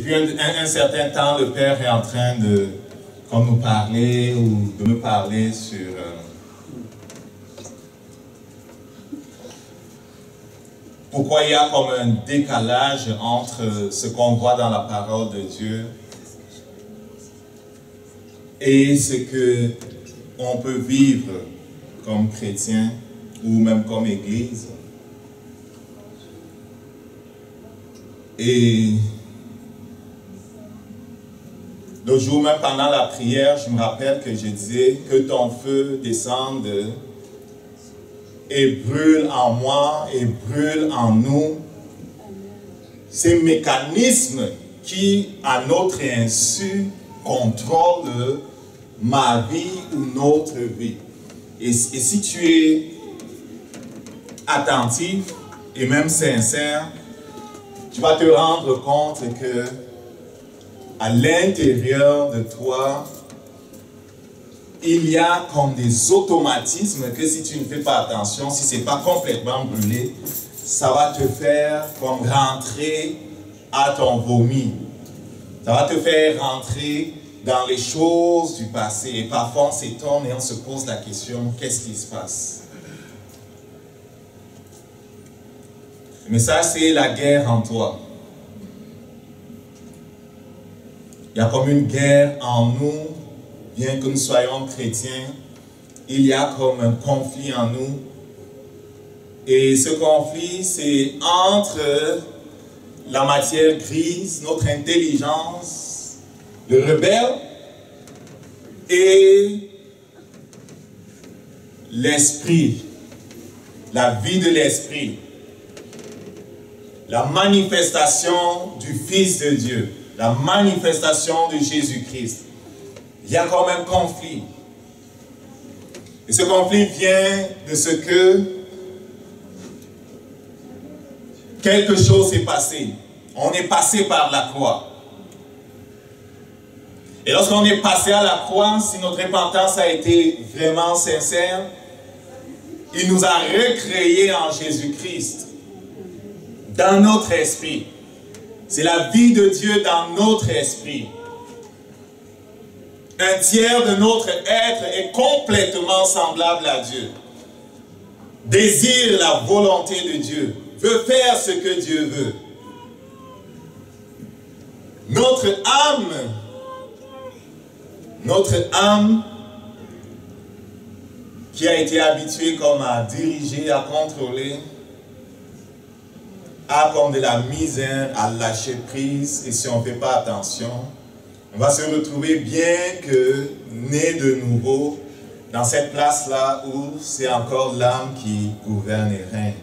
depuis un certain temps, le Père est en train de nous parler ou de me parler sur pourquoi il y a comme un décalage entre ce qu'on voit dans la parole de Dieu et ce que on peut vivre comme chrétien ou même comme église. Et l'autre jour, même pendant la prière, je me rappelle que je disais que ton feu descende et brûle en moi et brûle en nous. Ces mécanismes qui, à notre insu, contrôlent ma vie ou notre vie. Et si tu es attentif et même sincère, tu vas te rendre compte que à l'intérieur de toi, il y a comme des automatismes que si tu ne fais pas attention, si ce n'est pas complètement brûlé, ça va te faire comme rentrer à ton vomi. Ça va te faire rentrer dans les choses du passé. Et parfois on s'étonne et on se pose la question, qu'est-ce qui se passe? Mais ça, c'est la guerre en toi. Il y a comme une guerre en nous, bien que nous soyons chrétiens, il y a comme un conflit en nous. Et ce conflit, c'est entre la matière grise, notre intelligence, le rebelle, et l'esprit, la vie de l'esprit, la manifestation du Fils de Dieu, la manifestation de Jésus-Christ. Il y a comme un conflit. Et ce conflit vient de ce que quelque chose s'est passé. On est passé par la croix. Et lorsqu'on est passé à la croix, si notre repentance a été vraiment sincère, il nous a recréés en Jésus-Christ, dans notre esprit. C'est la vie de Dieu dans notre esprit. Un tiers de notre être est complètement semblable à Dieu. Désire la volonté de Dieu. Veut faire ce que Dieu veut. Notre âme qui a été habituée comme à diriger, à contrôler, a comme de la misère à lâcher prise, et si on ne fait pas attention, on va se retrouver bien que né de nouveau dans cette place-là où c'est encore l'âme qui gouverne et règne.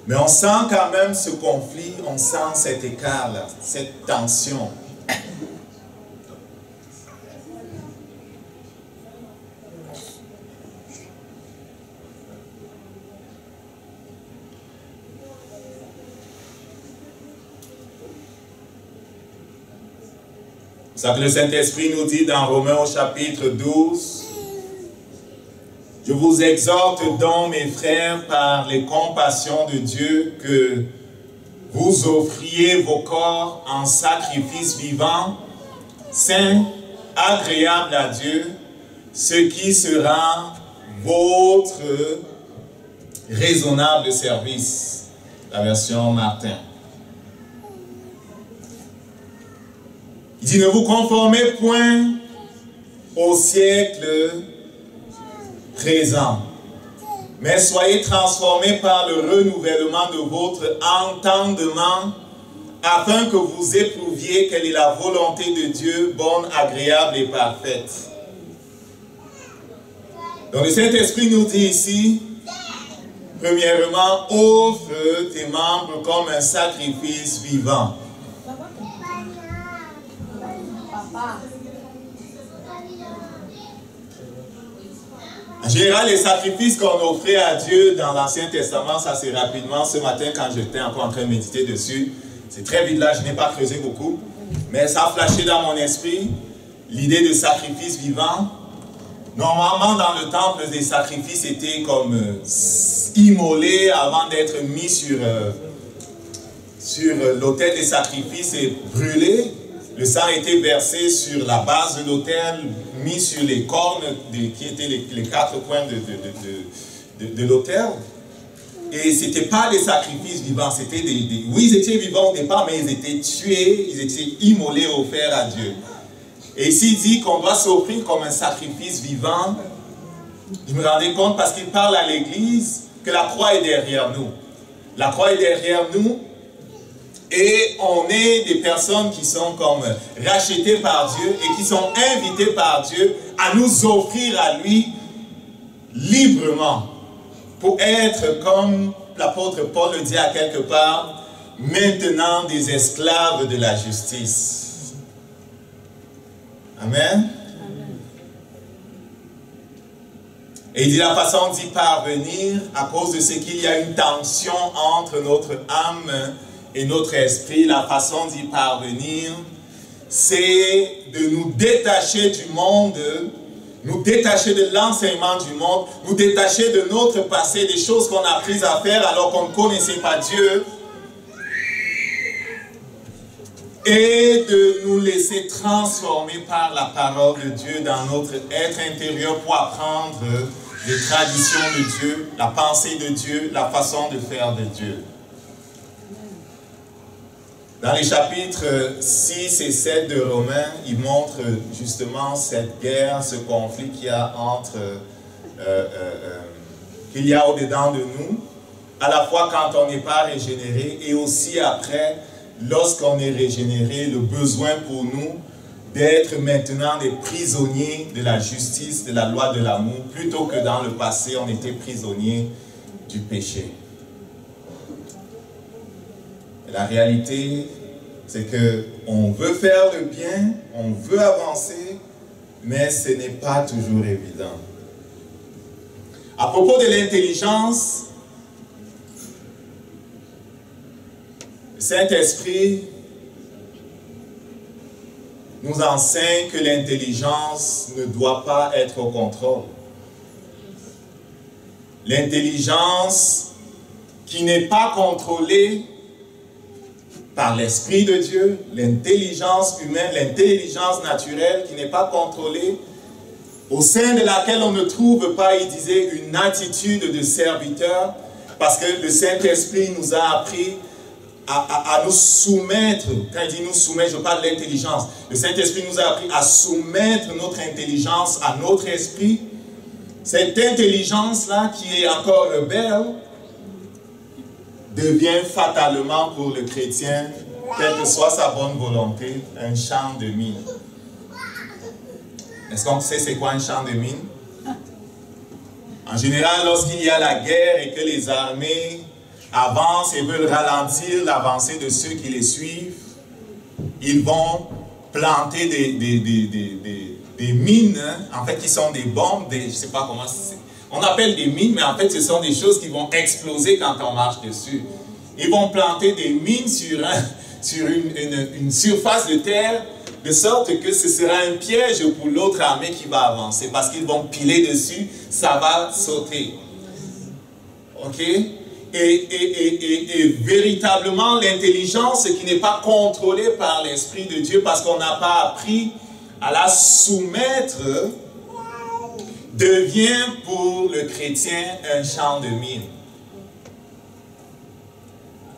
Mais on sent quand même ce conflit, on sent cet écart-là, cette tension. C'est ça que le Saint-Esprit nous dit dans Romains au chapitre 12. Je vous exhorte donc, mes frères, par les compassions de Dieu, que vous offriez vos corps en sacrifice vivant, saint, agréable à Dieu, ce qui sera votre raisonnable service. La version Martin. Il dit, ne vous conformez point au siècle présent, mais soyez transformés par le renouvellement de votre entendement, afin que vous éprouviez quelle est la volonté de Dieu, bonne, agréable et parfaite. Donc le Saint-Esprit nous dit ici, premièrement, offre tes membres comme un sacrifice vivant. En général, les sacrifices qu'on offrait à Dieu dans l'Ancien Testament, ça c'est rapidement, ce matin quand j'étais encore en train de méditer dessus, c'est très vite là, je n'ai pas creusé beaucoup, mais ça a flashé dans mon esprit, l'idée de sacrifice vivant. Normalement, dans le temple, les sacrifices étaient comme immolés avant d'être mis sur l'autel des sacrifices et brûlés. Le sang était versé sur la base de l'autel, mis sur les cornes qui étaient les 4 coins de l'autel. Et ce n'était pas des sacrifices vivants, c'était oui, ils étaient vivants au départ, mais ils étaient tués, ils étaient immolés, offerts à Dieu. Et ici, il dit qu'on doit s'offrir comme un sacrifice vivant. Je me rendais compte parce qu'il parle à l'église que la croix est derrière nous. La croix est derrière nous et on est des personnes qui sont comme rachetées par Dieu et qui sont invitées par Dieu à nous offrir à lui librement pour être, comme l'apôtre Paul le dit à quelque part, maintenant des esclaves de la justice. Amen. Et il dit la façon d'y parvenir, à cause de ce qu'il y a une tension entre notre âme et notre esprit, la façon d'y parvenir, c'est de nous détacher du monde, nous détacher de l'enseignement du monde, nous détacher de notre passé, des choses qu'on a prises à faire alors qu'on ne connaissait pas Dieu, et de nous laisser transformer par la parole de Dieu dans notre être intérieur pour apprendre les traditions de Dieu, la pensée de Dieu, la façon de faire de Dieu. Dans les chapitres 6 et 7 de Romains, il montre justement cette guerre, ce conflit qu'il y a entre, qu'il y a au-dedans de nous, à la fois quand on n'est pas régénéré et aussi après, lorsqu'on est régénéré, le besoin pour nous d'être maintenant des prisonniers de la justice, de la loi de l'amour, plutôt que dans le passé, on était prisonniers du péché. Et la réalité, c'est qu'on veut faire le bien, on veut avancer, mais ce n'est pas toujours évident. À propos de l'intelligence, le Saint-Esprit nous enseigne que l'intelligence ne doit pas être au contrôle. L'intelligence qui n'est pas contrôlée par l'Esprit de Dieu, l'intelligence humaine, l'intelligence naturelle qui n'est pas contrôlée, au sein de laquelle on ne trouve pas, il disait, une attitude de serviteur, parce que le Saint-Esprit nous a appris à nous soumettre. Quand il dit nous soumettre, je parle de l'intelligence. Le Saint-Esprit nous a appris à soumettre notre intelligence à notre esprit. Cette intelligence-là, qui est encore rebelle, devient fatalement pour le chrétien, quelle que soit sa bonne volonté, un champ de mine. Est-ce qu'on sait c'est quoi un champ de mine? En général, lorsqu'il y a la guerre et que les armées avancent et veulent ralentir l'avancée de ceux qui les suivent, ils vont planter des mines, en fait, qui sont des bombes, je ne sais pas comment c'est. On appelle des mines, mais en fait, ce sont des choses qui vont exploser quand on marche dessus. Ils vont planter des mines sur une surface de terre, de sorte que ce sera un piège pour l'autre armée qui va avancer, parce qu'ils vont piler dessus, ça va sauter. Ok? Et véritablement, l'intelligence qui n'est pas contrôlée par l'Esprit de Dieu, parce qu'on n'a pas appris à la soumettre, devient pour le chrétien un champ de mine.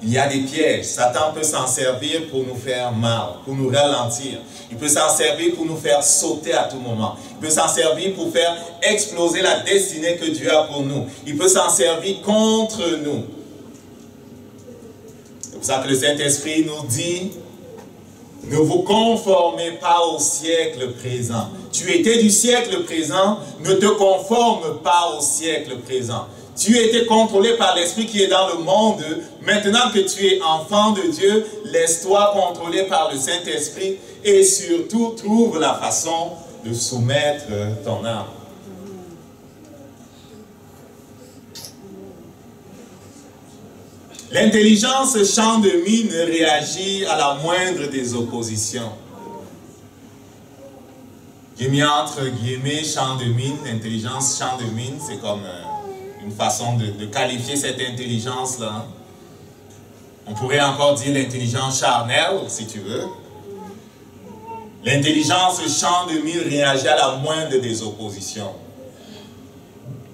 Il y a des pièges. Satan peut s'en servir pour nous faire mal, pour nous ralentir. Il peut s'en servir pour nous faire sauter à tout moment. Il peut s'en servir pour faire exploser la destinée que Dieu a pour nous. Il peut s'en servir contre nous. C'est pour ça que le Saint-Esprit nous dit: ne vous conformez pas au siècle présent. Tu étais du siècle présent, ne te conforme pas au siècle présent. Tu étais contrôlé par l'Esprit qui est dans le monde. Maintenant que tu es enfant de Dieu, laisse-toi contrôler par le Saint-Esprit et surtout trouve la façon de soumettre ton âme. L'intelligence champ de mine réagit à la moindre des oppositions. J'ai mis entre guillemets champ de mine, intelligence champ de mine, c'est comme une façon de qualifier cette L'intelligence champ de mille réagit à la moindre des oppositions.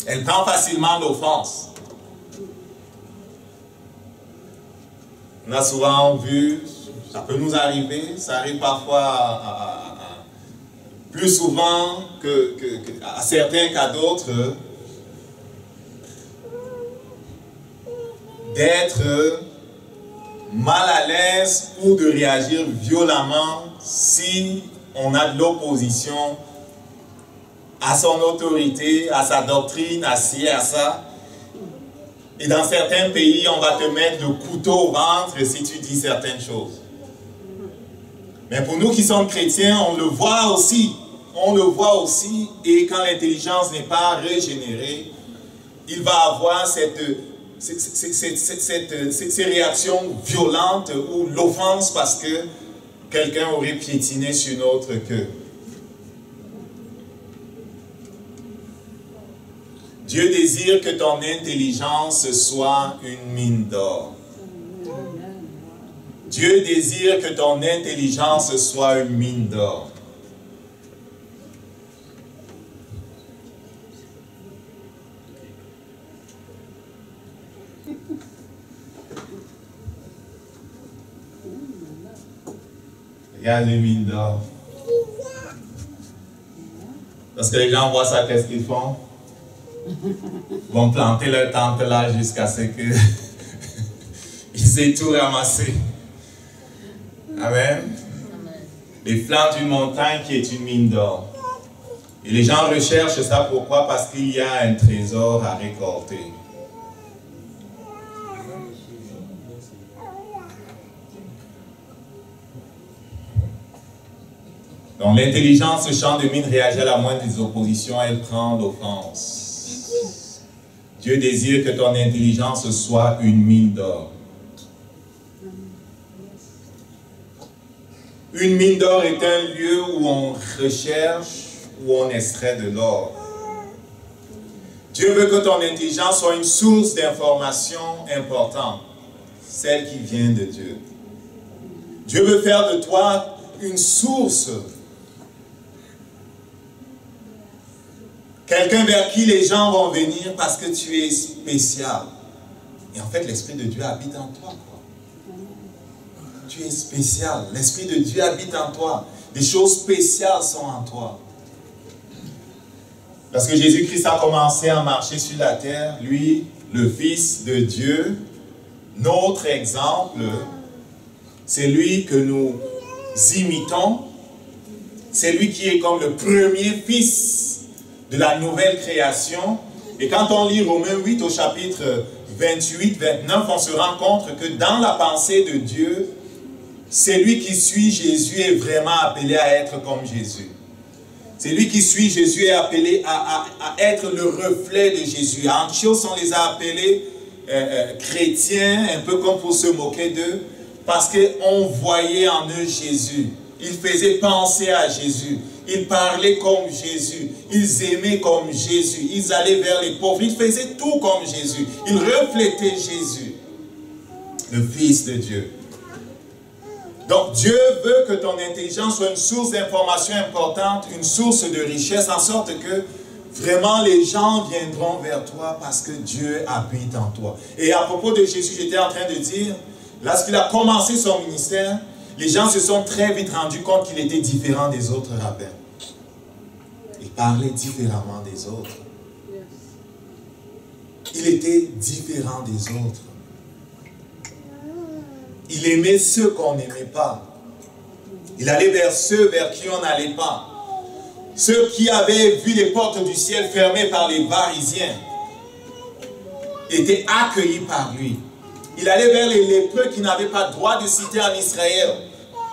Elle prend facilement l'offense. On a souvent vu, ça peut nous arriver, ça arrive parfois plus souvent à certains qu'à d'autres, d'être mal à l'aise ou de réagir violemment si on a de l'opposition à son autorité, à sa doctrine, à ci, à ça. Et dans certains pays, on va te mettre le couteau au ventre si tu dis certaines choses. Mais pour nous qui sommes chrétiens, on le voit aussi. On le voit aussi. Et quand l'intelligence n'est pas régénérée, il va avoir ces réactions violentes ou l'offense parce que quelqu'un aurait piétiné sur notre queue. Dieu désire que ton intelligence soit une mine d'or. Dieu désire que ton intelligence soit une mine d'or. Regarde les mines d'or. Parce que les gens voient ça, qu'est-ce qu'ils font? Ils vont planter leur tente là jusqu'à ce que ils aient tout ramassé. Amen. Les flancs d'une montagne qui est une mine d'or. Et les gens recherchent ça, pourquoi? Parce qu'il y a un trésor à récolter. Donc l'intelligence, ce champ de mine réagit à la moindre des oppositions, elle prend l'offense. Dieu désire que ton intelligence soit une mine d'or. Une mine d'or est un lieu où on recherche, où on extrait de l'or. Dieu veut que ton intelligence soit une source d'information importante, celle qui vient de Dieu. Dieu veut faire de toi une source, quelqu'un vers qui les gens vont venir parce que tu es spécial. Et en fait, l'Esprit de Dieu habite en toi. Tu es spécial. L'Esprit de Dieu habite en toi. Des choses spéciales sont en toi. Parce que Jésus-Christ a commencé à marcher sur la terre, lui, le Fils de Dieu, notre exemple, c'est lui que nous imitons. C'est lui qui est comme le premier Fils de la nouvelle création. Et quand on lit Romains 8 au chapitre 28-29, on se rend compte que dans la pensée de Dieu, celui qui suit Jésus est vraiment appelé à être comme Jésus. Celui qui suit Jésus est appelé à être le reflet de Jésus. À Antioche, on les a appelés chrétiens, un peu comme pour se moquer d'eux, parce qu'on voyait en eux Jésus. Ils faisaient penser à Jésus. Ils parlaient comme Jésus. Ils aimaient comme Jésus. Ils allaient vers les pauvres. Ils faisaient tout comme Jésus. Ils reflétaient Jésus, le Fils de Dieu. Donc Dieu veut que ton intelligence soit une source d'information importante, une source de richesse, en sorte que vraiment les gens viendront vers toi parce que Dieu habite en toi. Et à propos de Jésus, j'étais en train de dire, lorsqu'il a commencé son ministère, les gens se sont très vite rendus compte qu'il était différent des autres rabbins. Il parlait différemment des autres. Il était différent des autres. Il aimait ceux qu'on n'aimait pas. Il allait vers ceux vers qui on n'allait pas. Ceux qui avaient vu les portes du ciel fermées par les pharisiens étaient accueillis par lui. Il allait vers les lépreux qui n'avaient pas droit de citer en Israël.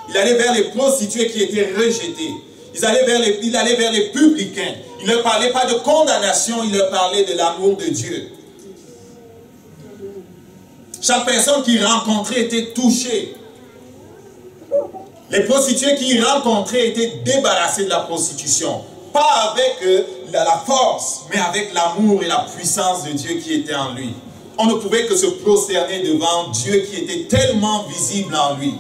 Il allait vers les prostituées qui étaient rejetées. Il allait vers les publicains. Il ne leur parlait pas de condamnation, il leur parlait de l'amour de Dieu. Chaque personne qu'il rencontrait était touchée. Les prostituées qu'il rencontrait étaient débarrassées de la prostitution. Pas avec la force, mais avec l'amour et la puissance de Dieu qui était en lui. On ne pouvait que se prosterner devant Dieu qui était tellement visible en lui.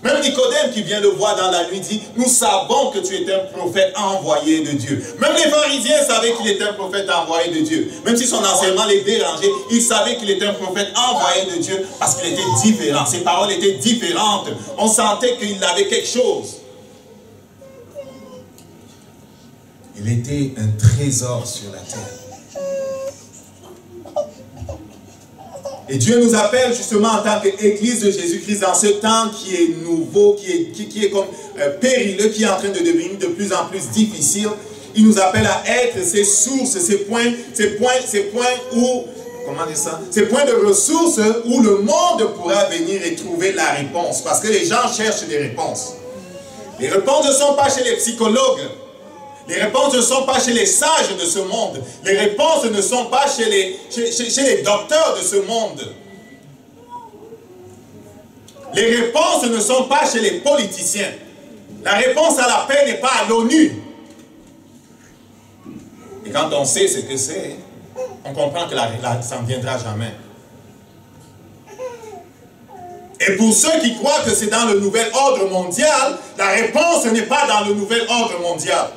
Même Nicodème qui vient le voir dans la nuit dit, nous savons que tu es un prophète envoyé de Dieu. Même les pharisiens savaient qu'il était un prophète envoyé de Dieu. Même si son enseignement les dérangeait, ils savaient qu'il était un prophète envoyé de Dieu parce qu'il était différent. Ses paroles étaient différentes. On sentait qu'il avait quelque chose. Il était un trésor sur la terre. Et Dieu nous appelle justement en tant qu'Église de Jésus-Christ dans ce temps qui est nouveau, qui est comme périlleux, qui est en train de devenir de plus en plus difficile. Il nous appelle à être ces sources, ces points où, comment dire ça, ces points de ressources où le monde pourra venir et trouver la réponse. Parce que les gens cherchent des réponses. Les réponses ne sont pas chez les psychologues. Les réponses ne sont pas chez les sages de ce monde. Les réponses ne sont pas chez les docteurs de ce monde. Les réponses ne sont pas chez les politiciens. La réponse à la paix n'est pas à l'ONU. Et quand on sait ce que c'est, on comprend que ça ne viendra jamais. Et pour ceux qui croient que c'est dans le nouvel ordre mondial, la réponse n'est pas dans le nouvel ordre mondial.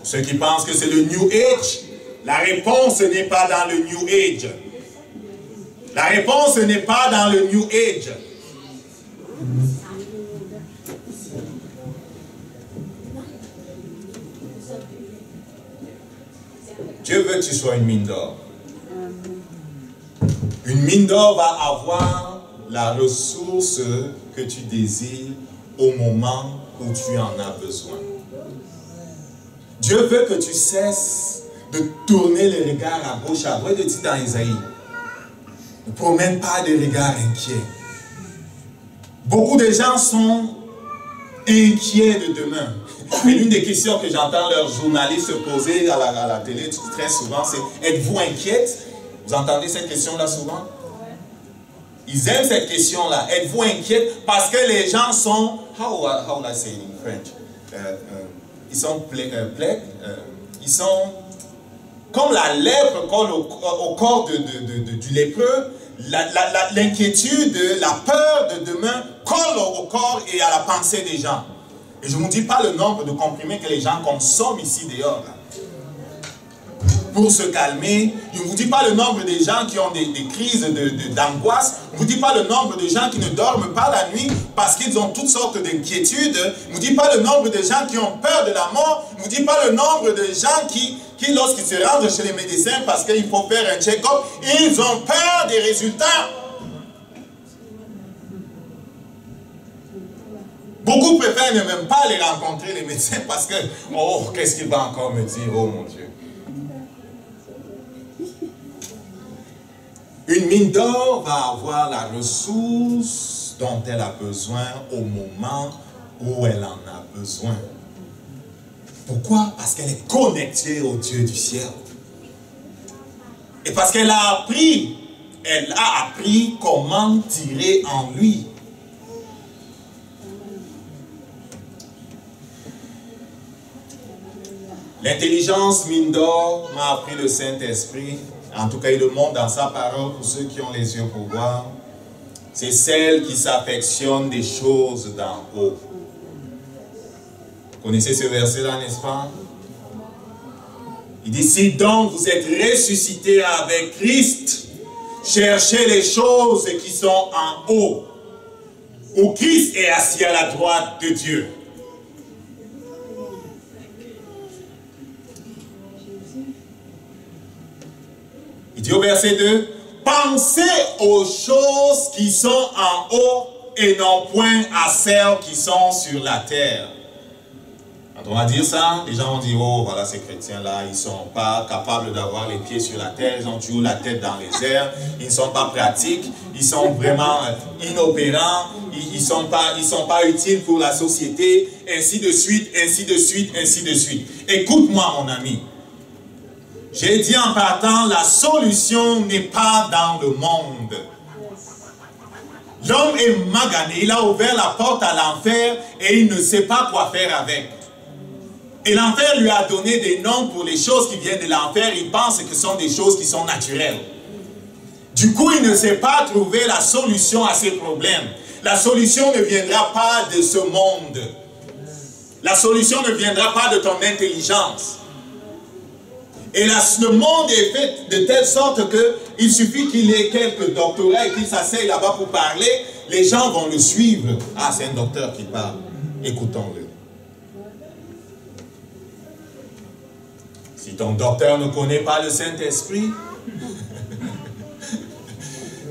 Ceux qui pensent que c'est le New Age, la réponse n'est pas dans le New Age. La réponse n'est pas dans le New Age. Dieu veut que tu sois une mine d'or. Une mine d'or va avoir la ressource que tu désires au moment où tu en as besoin. Dieu veut que tu cesses de tourner les regards à gauche, à droite. Il dit dans Isaïe, ne promène pas des regards inquiets. Beaucoup de gens sont inquiets de demain. Mais l'une des questions que j'entends leurs journalistes se poser à la télé très souvent, c'est: êtes-vous inquiète? Vous entendez cette question-là souvent? Ils aiment cette question-là. Êtes-vous inquiète? Parce que les gens sont, how I say in French? Ils sont ils sont comme la lèpre colle au corps du lépreux. L'inquiétude, la peur de demain colle au corps et à la pensée des gens. Et je ne vous dis pas le nombre de comprimés que les gens consomment ici dehors. Pour se calmer. Je ne vous dis pas le nombre de gens qui ont des crises d'angoisse. Je ne vous dis pas le nombre de gens qui ne dorment pas la nuit parce qu'ils ont toutes sortes d'inquiétudes. Je ne vous dis pas le nombre de gens qui ont peur de la mort. Je ne vous dis pas le nombre de gens qui lorsqu'ils se rendent chez les médecins parce qu'il faut faire un check-up, ils ont peur des résultats. Beaucoup préfèrent ne même pas les rencontrer, les médecins, parce que, oh, qu'est-ce qu'il va encore me dire, oh mon Dieu. Une mine d'or va avoir la ressource dont elle a besoin au moment où elle en a besoin. Pourquoi? Parce qu'elle est connectée au Dieu du ciel. Et parce qu'elle a appris comment tirer en lui. L'intelligence mine d'or m'a appris le Saint-Esprit. En tout cas, il le montre dans sa parole pour ceux qui ont les yeux pour voir. C'est celle qui s'affectionne des choses d'en haut. Vous connaissez ce verset-là, n'est-ce pas? Il dit, si donc vous êtes ressuscités avec Christ, cherchez les choses qui sont en haut, où Christ est assis à la droite de Dieu. Il dit au verset 2, pensez aux choses qui sont en haut et non point à celles qui sont sur la terre. Quand on va dire ça, les gens vont dire, oh voilà ces chrétiens-là, ils ne sont pas capables d'avoir les pieds sur la terre, ils ont toujours la tête dans les airs, ils ne sont pas pratiques, ils sont vraiment inopérants, ils ne sont pas utiles pour la société, ainsi de suite, ainsi de suite, ainsi de suite. Écoute-moi mon ami. J'ai dit en partant, la solution n'est pas dans le monde. L'homme est magané, il a ouvert la porte à l'enfer et il ne sait pas quoi faire avec. Et l'enfer lui a donné des noms pour les choses qui viennent de l'enfer. Il pense que ce sont des choses qui sont naturelles. Du coup, il ne sait pas trouver la solution à ses problèmes. La solution ne viendra pas de ce monde. La solution ne viendra pas de ton intelligence. Et le monde est fait de telle sorte qu'il suffit qu'il ait quelques doctorats et qu'il s'asseye là-bas pour parler, les gens vont le suivre. Ah, c'est un docteur qui parle. Écoutons-le. Si ton docteur ne connaît pas le Saint-Esprit,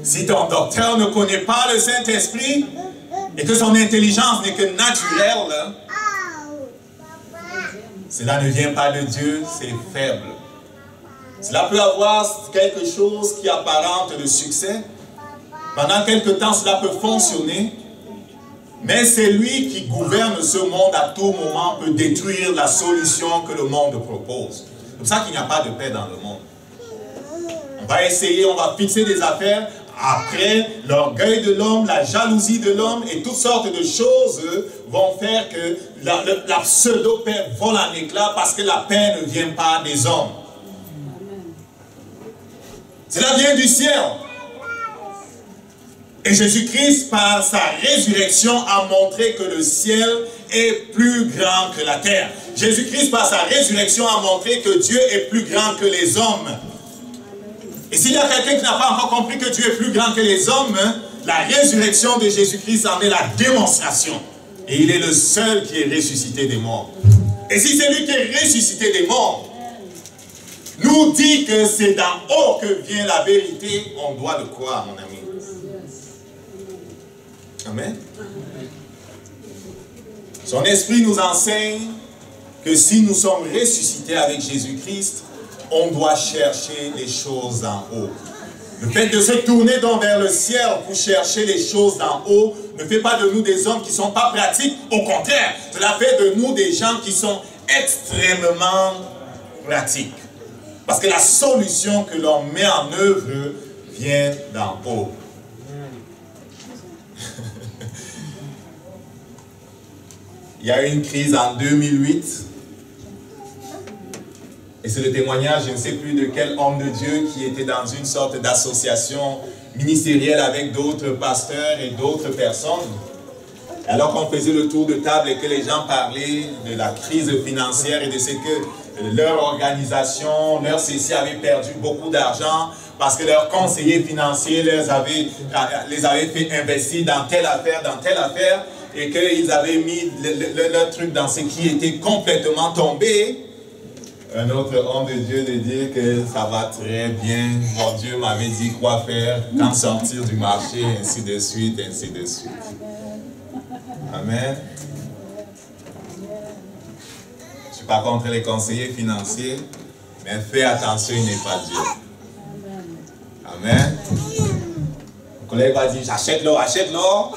si ton docteur ne connaît pas le Saint-Esprit et que son intelligence n'est que naturelle, cela ne vient pas de Dieu, c'est faible. Cela peut avoir quelque chose qui apparente de succès. Pendant quelque temps, cela peut fonctionner. Mais c'est lui qui gouverne ce monde à tout moment, peut détruire la solution que le monde propose. C'est pour ça qu'il n'y a pas de paix dans le monde. On va essayer, on va fixer des affaires. Après, l'orgueil de l'homme, la jalousie de l'homme et toutes sortes de choses vont faire que la pseudo-paix vole en éclats parce que la paix ne vient pas des hommes. Cela vient du ciel. Et Jésus-Christ, par sa résurrection, a montré que le ciel est plus grand que la terre. Jésus-Christ, par sa résurrection, a montré que Dieu est plus grand que les hommes. Et s'il y a quelqu'un qui n'a pas encore compris que Dieu est plus grand que les hommes, la résurrection de Jésus-Christ en est la démonstration. Et il est le seul qui est ressuscité des morts. Et si c'est lui qui est ressuscité des morts, nous dit que c'est d'en haut que vient la vérité, on doit le croire, mon ami. Amen. Son esprit nous enseigne que si nous sommes ressuscités avec Jésus-Christ, on doit chercher les choses en haut. Le fait de se tourner donc vers le ciel pour chercher les choses d'en haut ne fait pas de nous des hommes qui ne sont pas pratiques. Au contraire, cela fait de nous des gens qui sont extrêmement pratiques. Parce que la solution que l'on met en œuvre vient d'en haut. Il y a eu une crise en 2008. Et c'est le témoignage, je ne sais plus de quel homme de Dieu qui était dans une sorte d'association ministérielle avec d'autres pasteurs et d'autres personnes. Alors qu'on faisait le tour de table et que les gens parlaient de la crise financière et de ce que leur organisation, leur CC avait perdu beaucoup d'argent parce que leurs conseillers financiers les avaient fait investir dans telle affaire et qu'ils avaient mis leur truc dans ce qui était complètement tombé. Un autre homme de Dieu de dire que ça va très bien, mon Dieu m'avait dit quoi faire, quand sortir du marché, ainsi de suite, ainsi de suite. Amen. Je ne suis pas contre les conseillers financiers, mais fais attention, il n'est pas Dieu. Amen. Mon collègue va dire, j'achète l'or, achète l'or.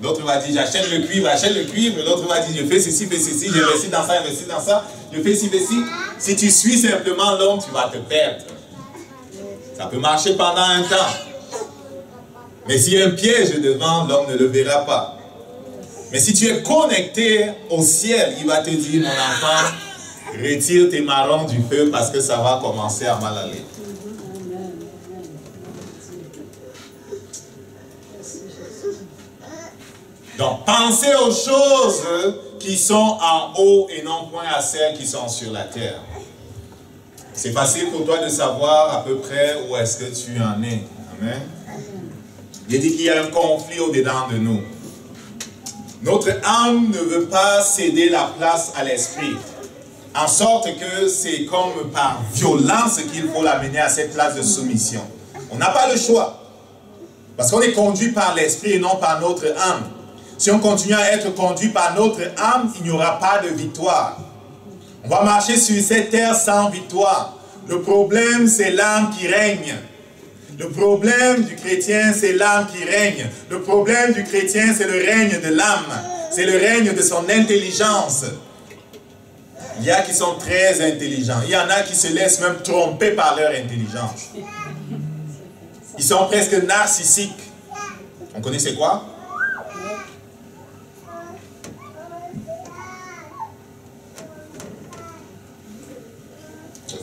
L'autre va dire, j'achète le cuivre, achète le cuivre. L'autre va dire, je fais ceci, j'investis dans ça, je fais ci. Si tu suis simplement l'homme, tu vas te perdre. Ça peut marcher pendant un temps. Mais s'il y a un piège devant, l'homme ne le verra pas. Mais si tu es connecté au ciel, il va te dire, mon enfant, retire tes marrons du feu parce que ça va commencer à mal aller. Donc, pensez aux choses qui sont en haut et non point à celles qui sont sur la terre. C'est facile pour toi de savoir à peu près où est-ce que tu en es. Amen. Il dit qu'il y a un conflit au-dedans de nous. Notre âme ne veut pas céder la place à l'esprit. En sorte que c'est comme par violence qu'il faut l'amener à cette place de soumission. On n'a pas le choix. Parce qu'on est conduit par l'esprit et non par notre âme. Si on continue à être conduit par notre âme, il n'y aura pas de victoire. On va marcher sur cette terre sans victoire. Le problème, c'est l'âme qui règne. Le problème du chrétien, c'est l'âme qui règne. Le problème du chrétien, c'est le règne de l'âme. C'est le règne de son intelligence. Il y a qui sont très intelligents. Il y en a qui se laissent même tromper par leur intelligence. Ils sont presque narcissiques. On connaît c'est quoi?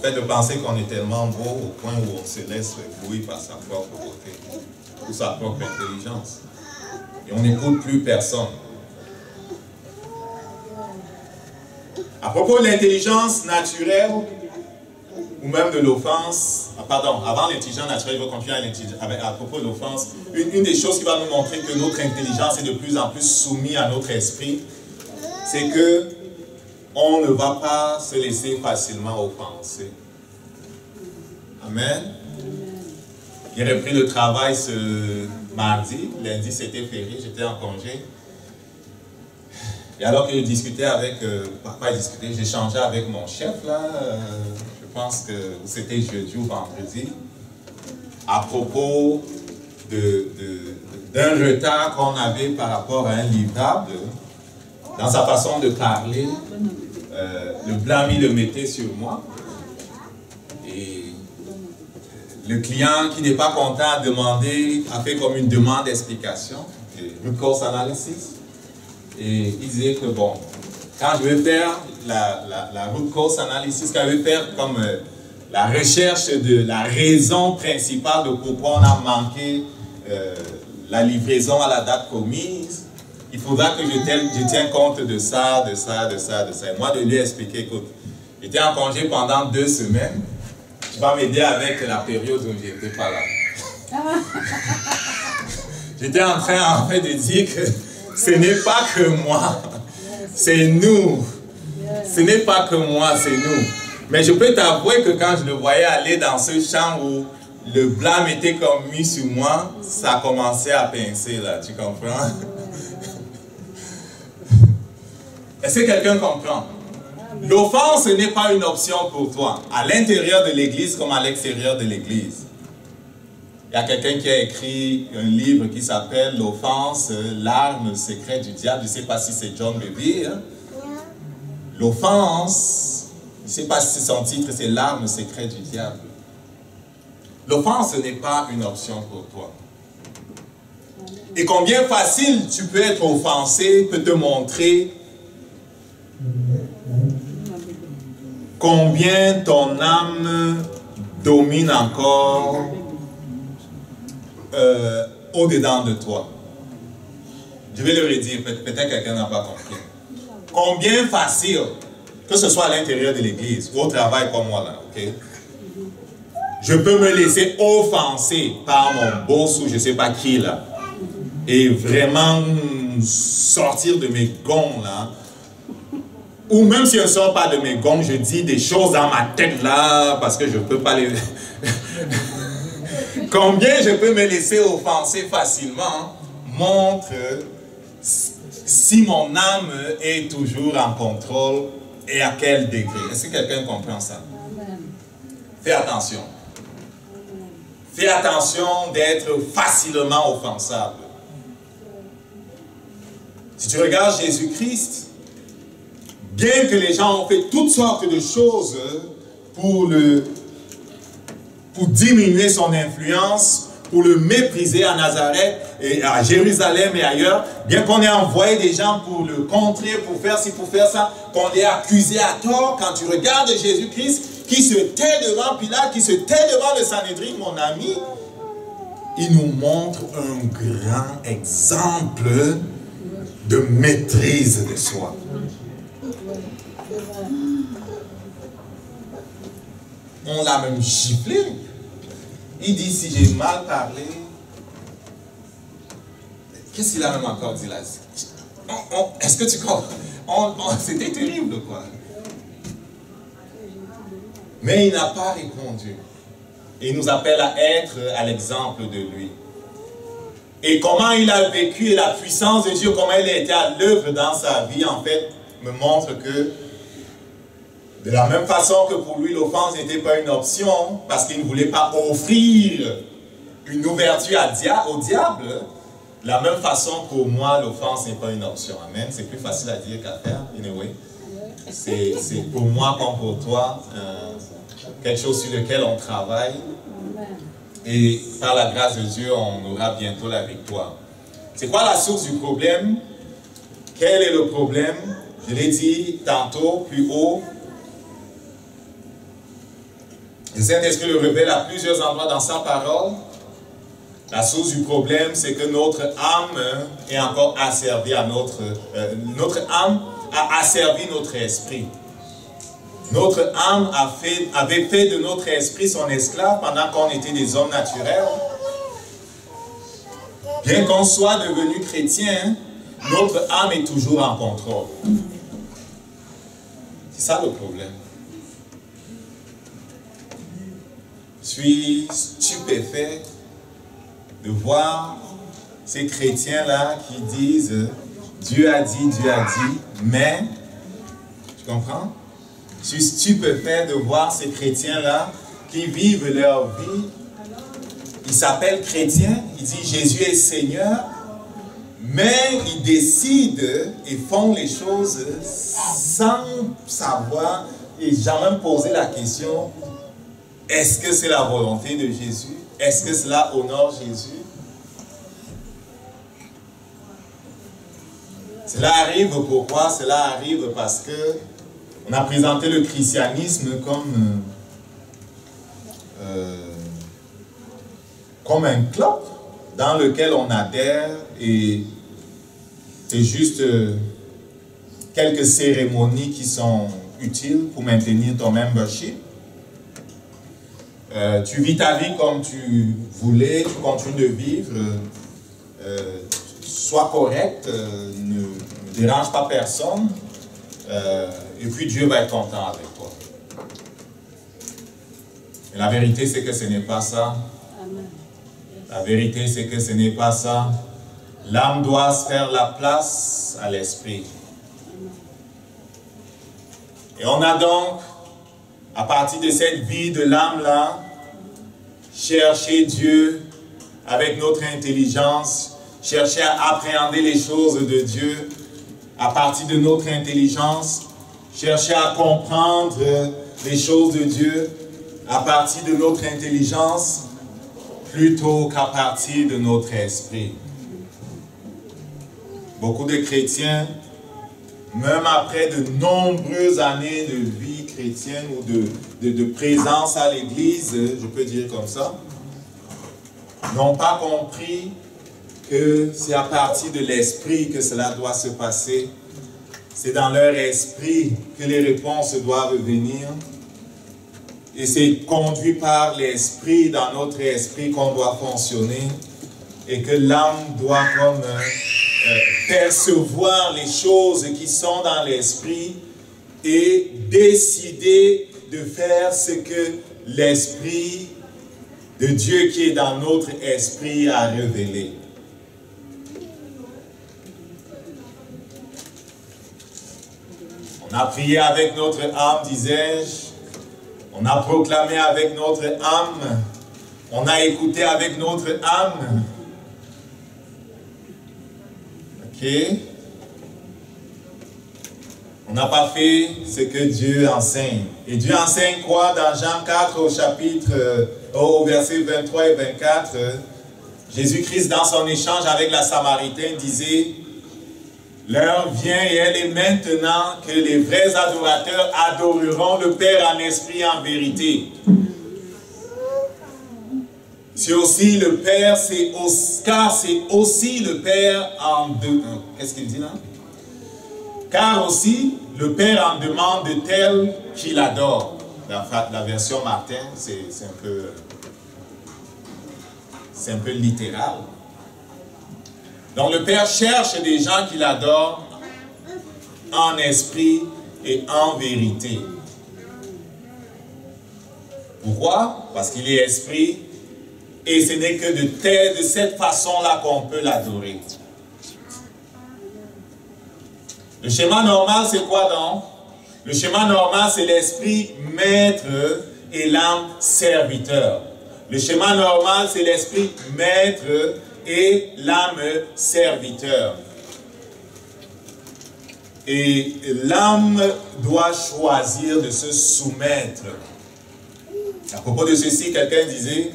fait de penser qu'on est tellement beau au point où on se laisse éblouir par sa propre beauté ou sa propre intelligence. Et on n'écoute plus personne. À propos de l'intelligence naturelle, ou même de l'offense, pardon, avant l'intelligence naturelle, je vais continuer à propos de l'offense. Une des choses qui va nous montrer que notre intelligence est de plus en plus soumise à notre esprit, c'est que on ne va pas se laisser facilement offenser. Amen. J'ai repris le travail ce mardi, lundi c'était férié, j'étais en congé. Et alors que je discutais avec, j'échangeais avec mon chef là, je pense que c'était jeudi ou vendredi, à propos d'un retard qu'on avait par rapport à un livrable, dans sa façon de parler, le blâme il le mettait sur moi. Et le client qui n'est pas content a fait comme une demande d'explication, root cause analysis. Et il disait que bon, quand je vais faire la root cause analysis, quand je vais faire comme la recherche de la raison principale de pourquoi on a manqué la livraison à la date commise, il faudra que je tienne compte de ça, de ça, de ça, de ça. Et moi, de lui expliquer, écoute, j'étais en congé pendant 2 semaines, tu vas m'aider avec la période où je n'étais pas là. J'étais en train, en fait, de dire que ce n'est pas que moi, c'est nous. Ce n'est pas que moi, c'est nous. Mais je peux t'avouer que quand je le voyais aller dans ce champ où le blâme était comme mis sur moi, ça commençait à pincer là, tu comprends? Est-ce que quelqu'un comprend? L'offense n'est pas une option pour toi, à l'intérieur de l'église comme à l'extérieur de l'église. Il y a quelqu'un qui a écrit un livre qui s'appelle L'offense, l'arme secrète du diable. Je ne sais pas si c'est John Bevere. Hein? L'offense, je ne sais pas si son titre, c'est l'arme secrète du diable. L'offense n'est pas une option pour toi. Et combien facile tu peux être offensé peut te montrer combien ton âme domine encore au-dedans de toi. Je vais le redire, peut-être quelqu'un n'a pas compris. Combien facile, que ce soit à l'intérieur de l'église ou au travail comme moi là, ok? Je peux me laisser offenser par mon boss ou je ne sais pas qui là. Et vraiment sortir de mes gonds là. Ou même si je ne sors pas de mes gonds, je dis des choses dans ma tête là parce que je ne peux pas les... Combien je peux me laisser offenser facilement montre si mon âme est toujours en contrôle et à quel degré. Est-ce que quelqu'un comprend ça? Fais attention. Fais attention d'être facilement offensable. Si tu regardes Jésus-Christ, bien que les gens ont fait toutes sortes de choses pour diminuer son influence, pour le mépriser à Nazareth, et à Jérusalem et ailleurs, bien qu'on ait envoyé des gens pour le contrer, pour faire ci, pour faire ça, qu'on l'ait accusé à tort, quand tu regardes Jésus-Christ, qui se tait devant Pilate, qui se tait devant le Sanhédrin, mon ami, il nous montre un grand exemple de maîtrise de soi. On l'a même giflé. Il dit, si j'ai mal parlé, qu'est-ce qu'il a même encore dit là? Est-ce que tu comprends? C'était terrible, quoi. Mais il n'a pas répondu. Il nous appelle à être à l'exemple de lui. Et comment il a vécu et la puissance de Dieu, comment il a été à l'œuvre dans sa vie, en fait, me montre que de la même façon que pour lui, l'offense n'était pas une option, parce qu'il ne voulait pas offrir une ouverture au diable, de la même façon pour moi, l'offense n'est pas une option. Amen. C'est plus facile à dire qu'à faire, anyway. C'est pour moi comme pour toi quelque chose sur lequel on travaille. Et par la grâce de Dieu, on aura bientôt la victoire. C'est quoi la source du problème? Quel est le problème? Je l'ai dit tantôt, plus haut. Le Saint-Esprit le révèle à plusieurs endroits dans sa parole. La source du problème, c'est que notre âme est encore asservie à notre âme a asservi notre esprit. Notre âme avait fait de notre esprit son esclave pendant qu'on était des hommes naturels. Bien qu'on soit devenu chrétien, notre âme est toujours en contrôle. C'est ça le problème. Je suis stupéfait de voir ces chrétiens-là qui disent Dieu a dit, mais, tu comprends? Je suis stupéfait de voir ces chrétiens-là qui vivent leur vie. Ils s'appellent chrétiens, ils disent Jésus est Seigneur, mais ils décident et font les choses sans savoir et jamais poser la question, est-ce que c'est la volonté de Jésus? Est-ce que cela honore Jésus? Cela arrive pourquoi? Cela arrive parce que on a présenté le christianisme comme un club dans lequel on adhère et c'est juste quelques cérémonies qui sont utiles pour maintenir ton membership. Tu vis ta vie comme tu voulais, tu continues de vivre, sois correct, ne dérange pas personne, et puis Dieu va être content avec toi. Et la vérité, c'est que ce n'est pas ça. La vérité, c'est que ce n'est pas ça. L'âme doit se faire la place à l'esprit. Et on a donc, à partir de cette vie de l'âme-là, cherché Dieu avec notre intelligence, chercher à appréhender les choses de Dieu à partir de notre intelligence, chercher à comprendre les choses de Dieu à partir de notre intelligence plutôt qu'à partir de notre esprit. Beaucoup de chrétiens, même après de nombreuses années de vie chrétienne ou de présence à l'église, je peux dire comme ça, n'ont pas compris que c'est à partir de l'esprit que cela doit se passer. C'est dans leur esprit que les réponses doivent venir. Et c'est conduit par l'esprit, dans notre esprit, qu'on doit fonctionner. Et que l'âme doit comme percevoir les choses qui sont dans l'esprit et décider de faire ce que l'esprit de Dieu qui est dans notre esprit a révélé. On a prié avec notre âme, disais-je. On a proclamé avec notre âme. On a écouté avec notre âme. Ok? On n'a pas fait ce que Dieu enseigne. Et Dieu enseigne quoi dans Jean 4 au verset 23 et 24? Jésus-Christ, dans son échange avec la Samaritaine, disait: l'heure vient et elle est maintenant que les vrais adorateurs adoreront le Père en esprit et en vérité. C'est aussi le Père, car c'est aussi le Père en deux. Qu'est-ce qu'il dit là? Car aussi le Père en demande de tels qu'il adore. La version Martin, c'est un peu littéral. Donc le Père cherche des gens qui l'adorent en esprit et en vérité. Pourquoi? Parce qu'il est esprit et ce n'est que de cette façon-là qu'on peut l'adorer. Le schéma normal, c'est quoi donc? Le schéma normal, c'est l'esprit maître et l'âme serviteur. Le schéma normal, c'est l'esprit maître et l'âme serviteur. Et l'âme doit choisir de se soumettre. À propos de ceci, quelqu'un disait,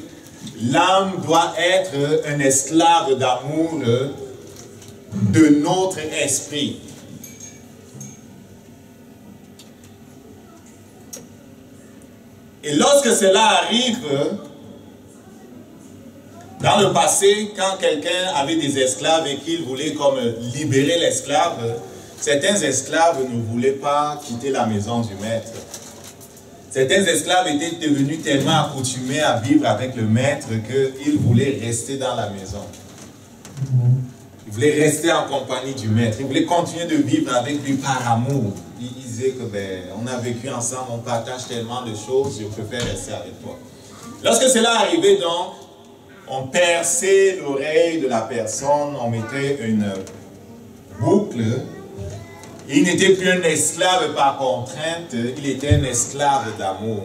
l'âme doit être un esclave d'amour de notre esprit. Et lorsque cela arrive, dans le passé, quand quelqu'un avait des esclaves et qu'il voulait comme libérer l'esclave, certains esclaves ne voulaient pas quitter la maison du maître. Certains esclaves étaient devenus tellement accoutumés à vivre avec le maître qu'ils voulaient rester dans la maison. Ils voulaient rester en compagnie du maître. Ils voulaient continuer de vivre avec lui par amour. Ils disaient que on a vécu ensemble, on partage tellement de choses, je préfère rester avec toi. Lorsque cela arrivait donc, on perçait l'oreille de la personne, on mettait une boucle. Il n'était plus un esclave par contrainte, il était un esclave d'amour.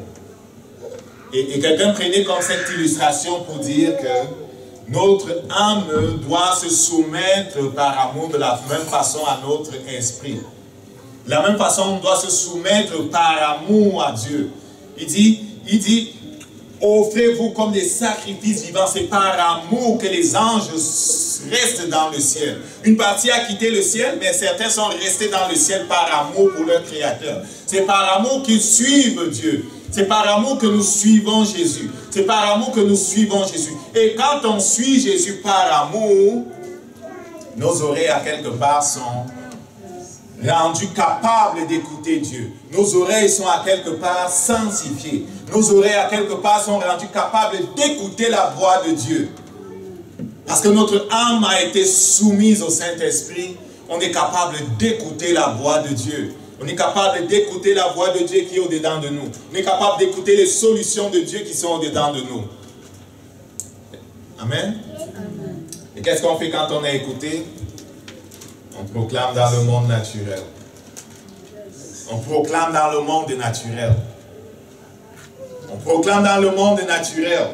Et quelqu'un prenait comme cette illustration pour dire que notre âme doit se soumettre par amour de la même façon à notre esprit. De la même façon, on doit se soumettre par amour à Dieu. Il dit, offrez-vous comme des sacrifices vivants. C'est par amour que les anges restent dans le ciel. Une partie a quitté le ciel, mais certains sont restés dans le ciel par amour pour leur Créateur. C'est par amour qu'ils suivent Dieu. C'est par amour que nous suivons Jésus. C'est par amour que nous suivons Jésus. Et quand on suit Jésus par amour, nos oreilles à quelque part sont rendues capables d'écouter Dieu. Nos oreilles sont à quelque part sanctifiées. Nos oreilles à quelque part sont rendues capables d'écouter la voix de Dieu. Parce que notre âme a été soumise au Saint-Esprit, on est capable d'écouter la voix de Dieu. On est capable d'écouter la voix de Dieu qui est au-dedans de nous. On est capable d'écouter les solutions de Dieu qui sont au-dedans de nous. Amen. Et qu'est-ce qu'on fait quand on a écouté? On proclame dans le monde naturel. On proclame dans le monde naturel. On proclame dans le monde naturel.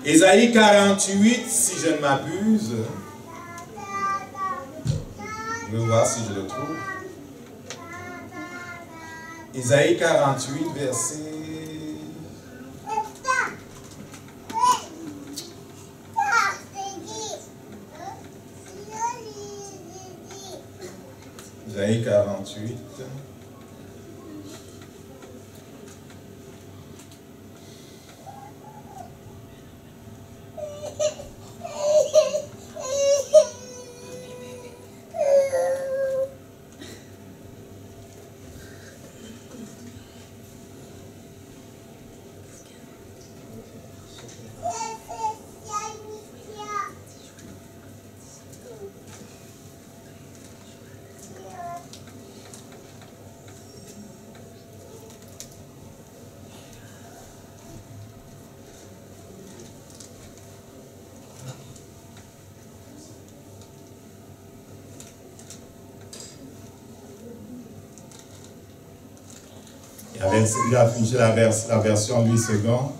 Ésaïe 48, si je ne m'abuse. Je vais voir si je le trouve. Ésaïe 48, verset... Ésaïe 48. Il a affiché la version 8 secondes.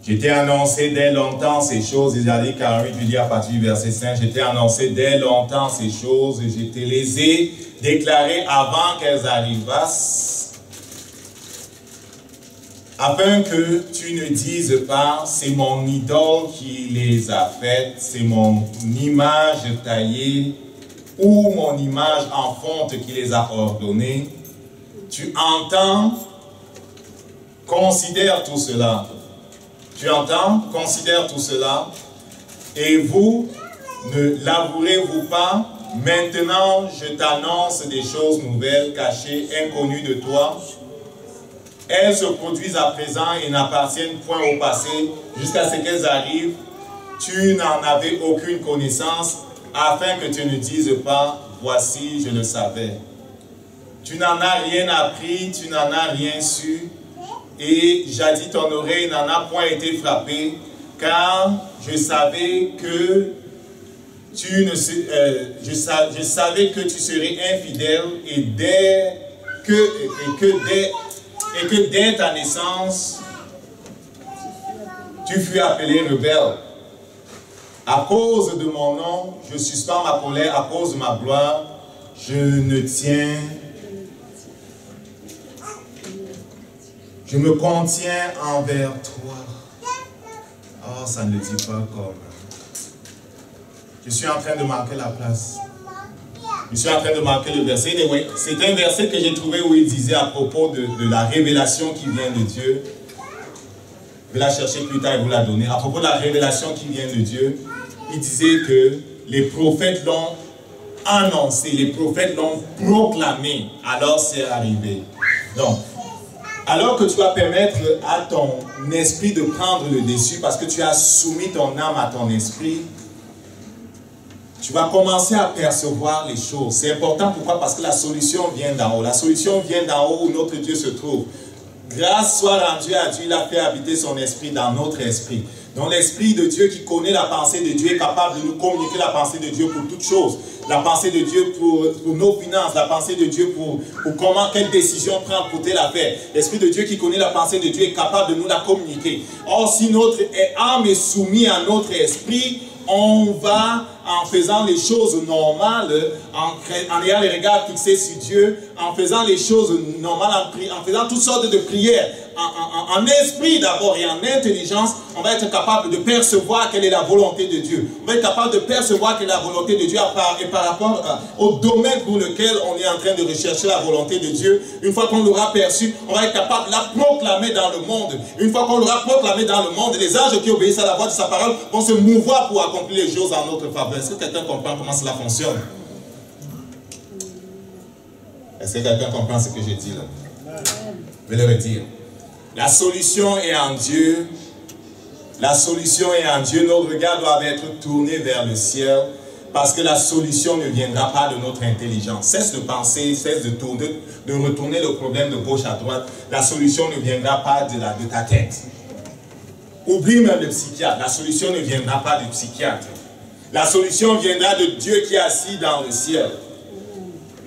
J'étais annoncé dès longtemps ces choses. Isaïe 48, je dis à partir du verset 5, j'étais annoncé dès longtemps ces choses et je te les ai déclarées avant qu'elles arrivassent, afin que tu ne dises pas, c'est mon idole qui les a faites, c'est mon image taillée, ou mon image en fonte qui les a ordonnées. Tu entends, considère tout cela. Tu entends, considère tout cela. Et vous, ne l'avouerez-vous pas? Maintenant, je t'annonce des choses nouvelles, cachées, inconnues de toi. Elles se produisent à présent et n'appartiennent point au passé, jusqu'à ce qu'elles arrivent. Tu n'en avais aucune connaissance, afin que tu ne dises pas, voici, je le savais. Tu n'en as rien appris, tu n'en as rien su, et jadis ton oreille n'en a point été frappée, car je savais que je savais que tu serais infidèle, et que dès ta naissance, tu fus appelé rebelle. À cause de mon nom, je suspends ma colère, à cause de ma gloire, je me contiens envers toi. Oh, ça ne le dit pas comme... Je suis en train de marquer la place. Je suis en train de marquer le verset. C'est un verset que j'ai trouvé où il disait à propos de la révélation qui vient de Dieu. Je vais la chercher plus tard et vous la donner. À propos de la révélation qui vient de Dieu, il disait que les prophètes l'ont annoncé, les prophètes l'ont proclamé, alors c'est arrivé. Donc, alors que tu vas permettre à ton esprit de prendre le dessus, parce que tu as soumis ton âme à ton esprit, tu vas commencer à percevoir les choses. C'est important, pourquoi? Parce que la solution vient d'en haut. La solution vient d'en haut où notre Dieu se trouve. Grâce soit rendue à Dieu, il a fait habiter son esprit dans notre esprit. Donc l'esprit de Dieu qui connaît la pensée de Dieu est capable de nous communiquer la pensée de Dieu pour toutes choses. La pensée de Dieu pour nos finances, la pensée de Dieu pour comment, quelle décision prendre pour telle affaire. L'esprit de Dieu qui connaît la pensée de Dieu est capable de nous la communiquer. Or, si notre âme est soumise à notre esprit, on va, en faisant les choses normales, en ayant les regards fixés sur Dieu, en faisant les choses normales, en faisant toutes sortes de prières, en esprit d'abord et en intelligence, on va être capable de percevoir quelle est la volonté de Dieu. On va être capable de percevoir quelle est la volonté de Dieu et par rapport au domaine pour lequel on est en train de rechercher la volonté de Dieu. Une fois qu'on l'aura perçu, on va être capable de la proclamer dans le monde. Une fois qu'on l'aura proclamé dans le monde, les anges qui obéissent à la voix de sa parole vont se mouvoir pour accomplir les choses en notre faveur. Est-ce que quelqu'un comprend comment cela fonctionne? Est-ce que quelqu'un comprend ce que j'ai dit là? Je vais le redire. La solution est en Dieu. La solution est en Dieu. Nos regards doivent être tournés vers le ciel parce que la solution ne viendra pas de notre intelligence. Cesse de penser, cesse de retourner le problème de gauche à droite. La solution ne viendra pas de ta tête. Oublie même le psychiatre. La solution ne viendra pas du psychiatre. La solution viendra de Dieu qui est assis dans le ciel.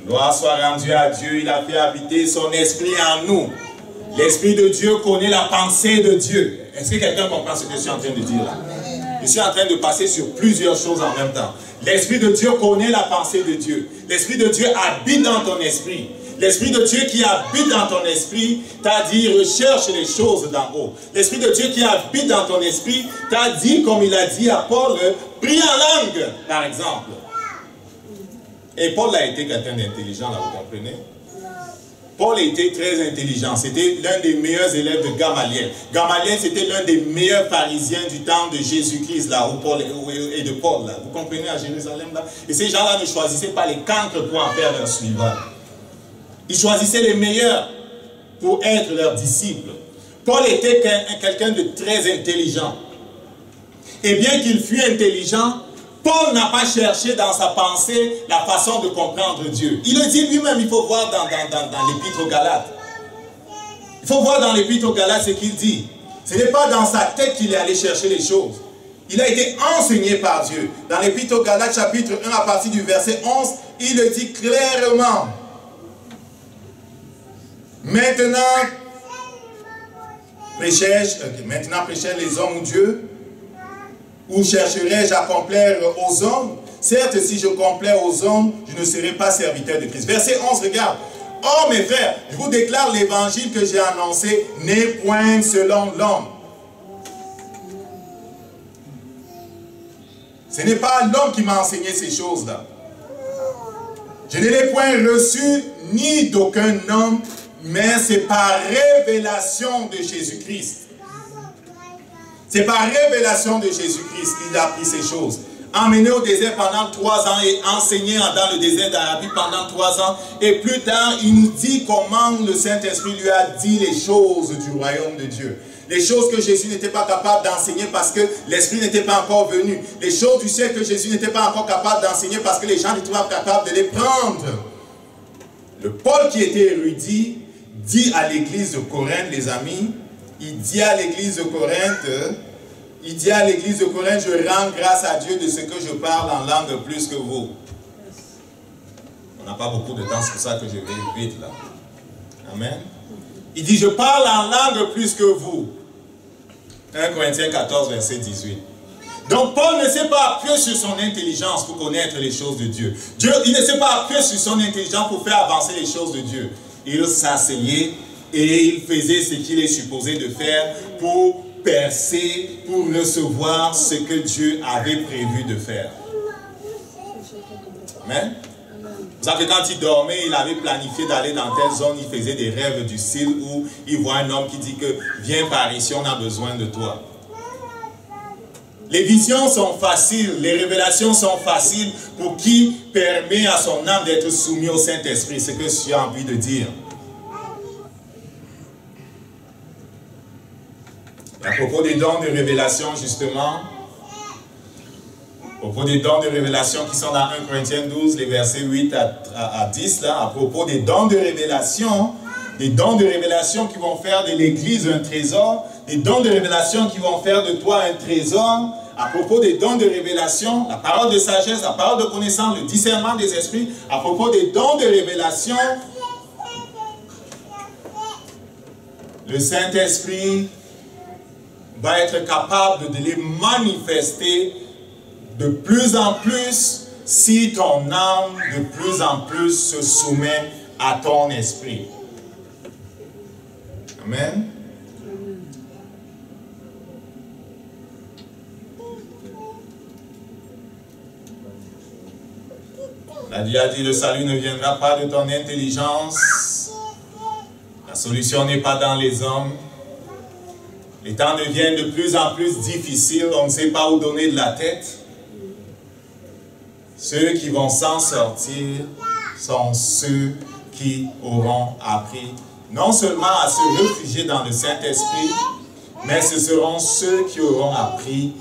Gloire soit rendue à Dieu. Il a fait habiter son esprit en nous. L'Esprit de Dieu connaît la pensée de Dieu. Est-ce que quelqu'un comprend ce que je suis en train de dire là? Je suis en train de passer sur plusieurs choses en même temps. L'Esprit de Dieu connaît la pensée de Dieu. L'Esprit de Dieu habite dans ton esprit. L'Esprit de Dieu qui habite dans ton esprit t'a dit recherche les choses d'en haut. L'Esprit de Dieu qui habite dans ton esprit t'a dit, comme il a dit à Paul, prie en langue, par exemple. Et Paul a été quelqu'un d'intelligent, là, vous comprenez? Paul était très intelligent. C'était l'un des meilleurs élèves de Gamaliel. Gamaliel, c'était l'un des meilleurs pharisiens du temps de Jésus-Christ, là, et de Paul, là. Vous comprenez, à Jérusalem, là? Et ces gens-là ne choisissaient pas les cancres pour en faire leurs suivants. Ils choisissaient les meilleurs pour être leurs disciples. Paul était quelqu'un de très intelligent. Et bien qu'il fût intelligent, Paul n'a pas cherché dans sa pensée la façon de comprendre Dieu. Il le dit lui-même, il faut voir dans l'Épître aux Galates. Il faut voir dans l'Épître aux Galates ce qu'il dit. Ce n'est pas dans sa tête qu'il est allé chercher les choses. Il a été enseigné par Dieu. Dans l'Épître aux Galates, chapitre 1, à partir du verset 11, il le dit clairement. Maintenant, prêchais les hommes ou Dieu? Ou chercherai-je à complaire aux hommes? Certes, si je complaire aux hommes, je ne serai pas serviteur de Christ. Verset 11, regarde. Oh mes frères, je vous déclare l'évangile que j'ai annoncé n'est point selon l'homme. Ce n'est pas l'homme qui m'a enseigné ces choses-là. Je ne l'ai point reçu ni d'aucun homme, mais c'est par révélation de Jésus-Christ. C'est par révélation de Jésus-Christ qu'il a appris ces choses. Emmené au désert pendant 3 ans et enseigné dans le désert d'Arabie pendant 3 ans. Et plus tard, il nous dit comment le Saint-Esprit lui a dit les choses du royaume de Dieu. Les choses que Jésus n'était pas capable d'enseigner parce que l'Esprit n'était pas encore venu. Les choses du ciel que Jésus n'était pas encore capable d'enseigner parce que les gens n'étaient pas capables de les prendre. Le Paul qui était érudit dit à l'église de Corinthe, les amis, il dit à l'église de Corinthe, je rends grâce à Dieu de ce que je parle en langue plus que vous. On n'a pas beaucoup de temps, c'est pour ça que je vais vite là. Amen. Il dit, je parle en langue plus que vous. 1 Corinthiens 14, verset 18. Donc Paul ne s'est pas appuyé sur son intelligence pour connaître les choses de Dieu. Il ne s'est pas appuyé sur son intelligence pour faire avancer les choses de Dieu. Il s'asseyait et il faisait ce qu'il est supposé de faire pour percer, pour recevoir ce que Dieu avait prévu de faire. Amen. Vous savez, quand il dormait, il avait planifié d'aller dans telle zone, il faisait des rêves du style où il voit un homme qui dit que viens par ici, on a besoin de toi. Les visions sont faciles, les révélations sont faciles pour qui permet à son âme d'être soumis au Saint-Esprit. C'est ce que j'ai envie de dire. À propos des dons de révélation, justement, à propos des dons de révélation qui sont dans 1 Corinthiens 12, les versets 8 à 10, là, à propos des dons de révélation qui vont faire de l'Église un trésor, des dons de révélation qui vont faire de toi un trésor, à propos des dons de révélation, la parole de sagesse, la parole de connaissance, le discernement des esprits, à propos des dons de révélation, le Saint-Esprit va être capable de les manifester de plus en plus si ton âme de plus en plus se soumet à ton esprit. Amen. La Dieu a dit, le salut ne viendra pas de ton intelligence. La solution n'est pas dans les hommes. Les temps deviennent de plus en plus difficiles. On ne sait pas où donner de la tête. Ceux qui vont s'en sortir sont ceux qui auront appris non seulement à se réfugier dans le Saint-Esprit, mais ce seront ceux qui auront appris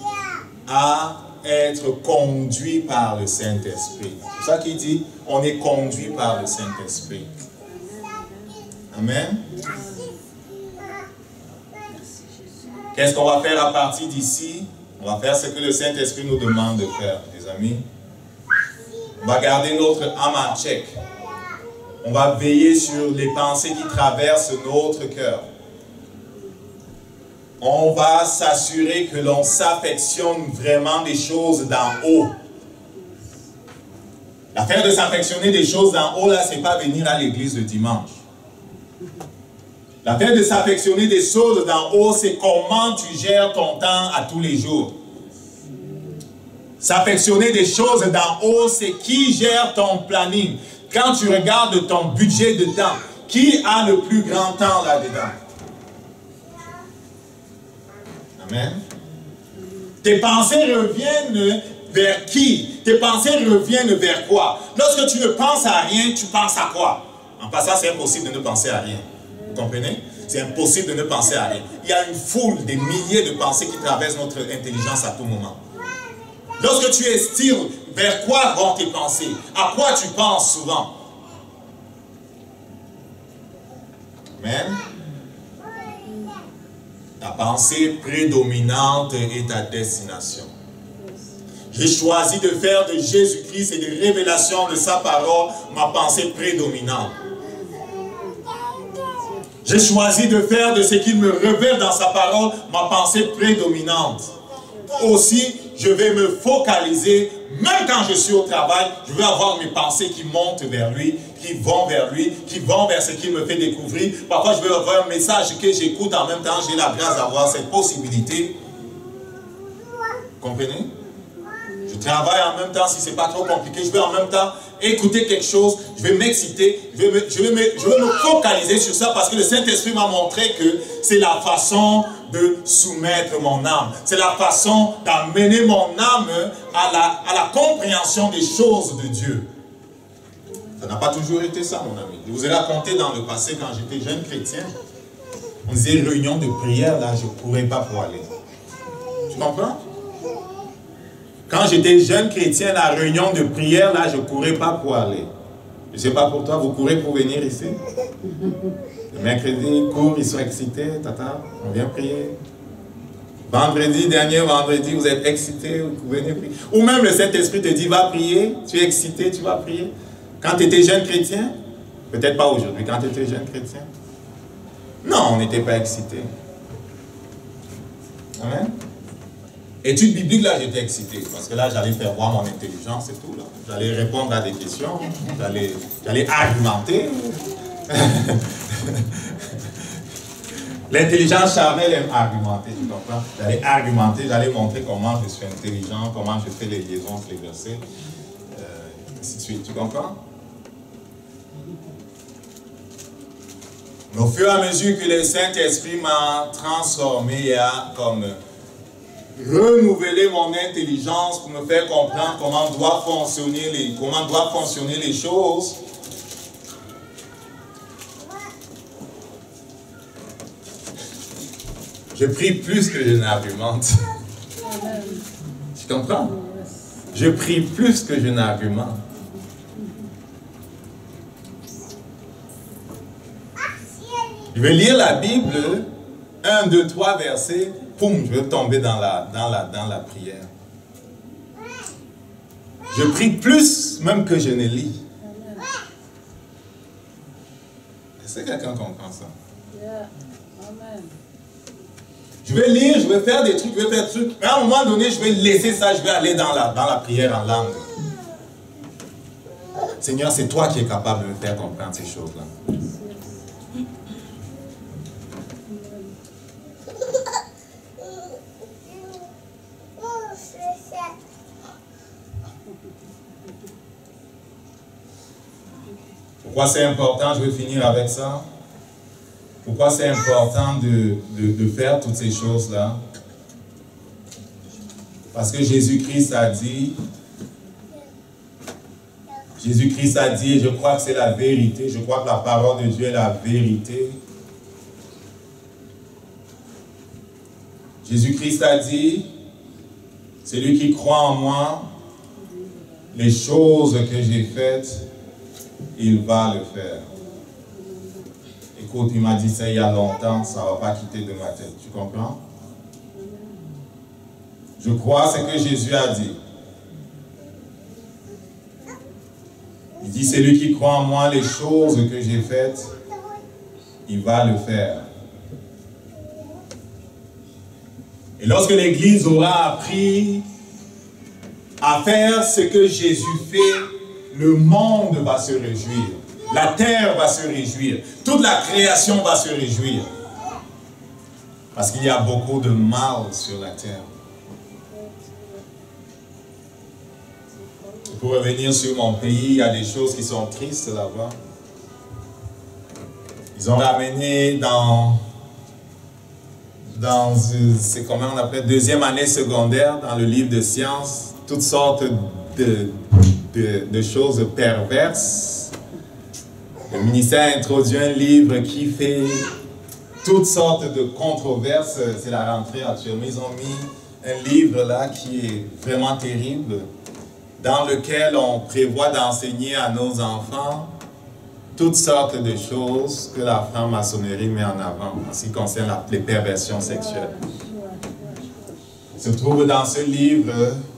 à être conduits par le Saint-Esprit. C'est pour ça qu'il dit, on est conduit par le Saint-Esprit. Amen. Qu'est-ce qu'on va faire à partir d'ici? On va faire ce que le Saint-Esprit nous demande de faire, les amis. On va garder notre âme en check. On va veiller sur les pensées qui traversent notre cœur. On va s'assurer que l'on s'affectionne vraiment des choses d'en haut. L'affaire de s'affectionner des choses d'en haut, là, c'est pas venir à l'église le dimanche. L'affaire de s'affectionner des choses d'en haut, c'est comment tu gères ton temps à tous les jours. S'affectionner des choses d'en haut, c'est qui gère ton planning. Quand tu regardes ton budget de temps, qui a le plus grand temps là-dedans? Amen. Tes pensées reviennent vers qui? Tes pensées reviennent vers quoi? Lorsque tu ne penses à rien, tu penses à quoi? En passant, c'est impossible de ne penser à rien. Vous comprenez? C'est impossible de ne penser à rien. Il y a une foule, des milliers de pensées qui traversent notre intelligence à tout moment. Lorsque tu estires, vers quoi vont tes pensées? À quoi tu penses souvent? Amen. Ta pensée prédominante est ta destination. J'ai choisi de faire de Jésus-Christ et des révélations de sa parole ma pensée prédominante. J'ai choisi de faire de ce qu'il me révèle dans sa parole ma pensée prédominante. Aussi, je vais me focaliser, même quand je suis au travail, je vais avoir mes pensées qui montent vers lui, qui vont vers ce qu'il me fait découvrir. Parfois, je vais avoir un message que j'écoute en même temps, j'ai la grâce d'avoir cette possibilité. Vous comprenez? Je travaille en même temps, si ce n'est pas trop compliqué, je vais en même temps écouter quelque chose, je vais m'exciter, je vais me focaliser sur ça parce que le Saint-Esprit m'a montré que c'est la façon de soumettre mon âme. C'est la façon d'amener mon âme à la compréhension des choses de Dieu. Ça n'a pas toujours été ça, mon ami. Je vous ai raconté dans le passé, quand j'étais jeune chrétien, on disait réunion de prière, là, je ne courais pas pour aller. Tu comprends? Quand j'étais jeune chrétien, la réunion de prière, là, je ne courais pas pour aller. Je ne sais pas pour toi, vous courez pour venir ici? Le mercredi, ils courent, ils sont excités, tata, on vient prier. Dernier vendredi, vous êtes excités, vous venez prier. Ou même le Saint-Esprit te dit, va prier, tu es excité, tu vas prier. Quand tu étais jeune chrétien, peut-être pas aujourd'hui, quand tu étais jeune chrétien. Non, on n'était pas excités. Amen. Étude biblique, là, j'étais excité, parce que là, j'allais faire voir mon intelligence et tout. J'allais répondre à des questions, j'allais argumenter. L'intelligence charnelle aime argumenter, tu comprends? J'allais argumenter, j'allais montrer comment je suis intelligent, comment je fais les liaisons entre les versets, ainsi de suite, tu comprends? Mais au fur et à mesure que le Saint-Esprit m'a transformé et a comme renouvelé mon intelligence pour me faire comprendre comment doivent fonctionner les choses, je prie plus que je n'argumente. Tu comprends? Je prie plus que je n'argumente. Je vais lire la Bible, 1, 2, 3 versets, poum, je vais tomber dans la prière. Je prie plus même que je ne lis. Est-ce que quelqu'un comprend ça? Je vais lire, je vais faire des trucs, mais à un moment donné, je vais laisser ça, je vais aller dans la prière en langue. Seigneur, c'est toi qui es capable de me faire comprendre ces choses-là. Pourquoi c'est important? Je vais finir avec ça. Pourquoi c'est important de faire toutes ces choses-là? Parce que Jésus-Christ a dit, et je crois que c'est la vérité, je crois que la parole de Dieu est la vérité. Jésus-Christ a dit, celui qui croit en moi, les choses que j'ai faites, il va le faire. Écoute, il m'a dit ça il y a longtemps, ça ne va pas quitter de ma tête. Tu comprends? Je crois ce que Jésus a dit. Il dit, celui qui croit en moi, les choses que j'ai faites, il va le faire. Et lorsque l'Église aura appris à faire ce que Jésus fait, le monde va se réjouir. La terre va se réjouir. Toute la création va se réjouir. Parce qu'il y a beaucoup de mal sur la terre. Pour revenir sur mon pays, il y a des choses qui sont tristes là-bas. Ils ont ramené dans c'est comment on appelle, deuxième année secondaire, dans le livre de sciences, toutes sortes de choses perverses. Le ministère a introduit un livre qui fait toutes sortes de controverses. C'est la rentrée actuellement. Ils ont mis un livre là qui est vraiment terrible, dans lequel on prévoit d'enseigner à nos enfants toutes sortes de choses que la franc-maçonnerie met en avant en ce qui concerne les perversions sexuelles. Il se trouve dans ce livre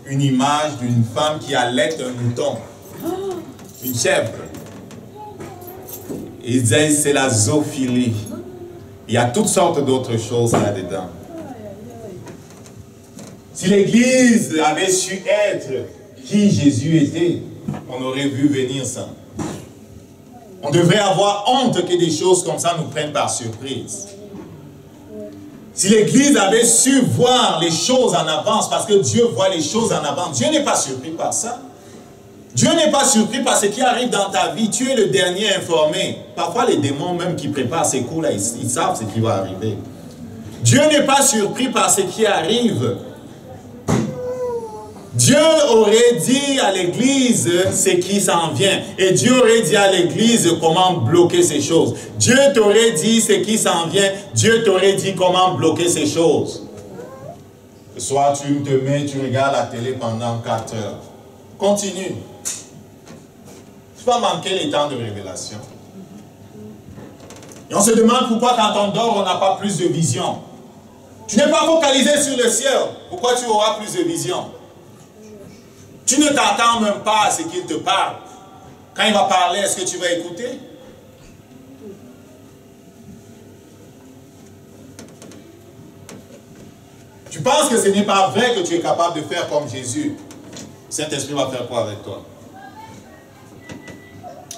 une image d'une femme qui allait un mouton, une chèvre. Ils disent c'est la zoophilie. Il y a toutes sortes d'autres choses là-dedans. Si l'Église avait su être qui Jésus était, on aurait vu venir ça. On devrait avoir honte que des choses comme ça nous prennent par surprise. Si l'Église avait su voir les choses en avance, parce que Dieu voit les choses en avance, Dieu n'est pas surpris par ça. Dieu n'est pas surpris par ce qui arrive dans ta vie. Tu es le dernier informé. Parfois, les démons même qui préparent ces cours-là, ils savent ce qui va arriver. Dieu n'est pas surpris par ce qui arrive. Dieu aurait dit à l'Église ce qui s'en vient. Et Dieu aurait dit à l'Église comment bloquer ces choses. Dieu t'aurait dit ce qui s'en vient. Dieu t'aurait dit comment bloquer ces choses. Le soir, tu te mets, tu regardes la télé pendant 4 heures. Continue. Tu vas manquer les temps de révélation. Et on se demande pourquoi quand on dort, on n'a pas plus de vision. Tu n'es pas focalisé sur le ciel. Pourquoi tu auras plus de vision? Tu ne t'attends même pas à ce qu'il te parle. Quand il va parler, est-ce que tu vas écouter? Tu penses que ce n'est pas vrai que tu es capable de faire comme Jésus. Saint-Esprit va faire quoi avec toi?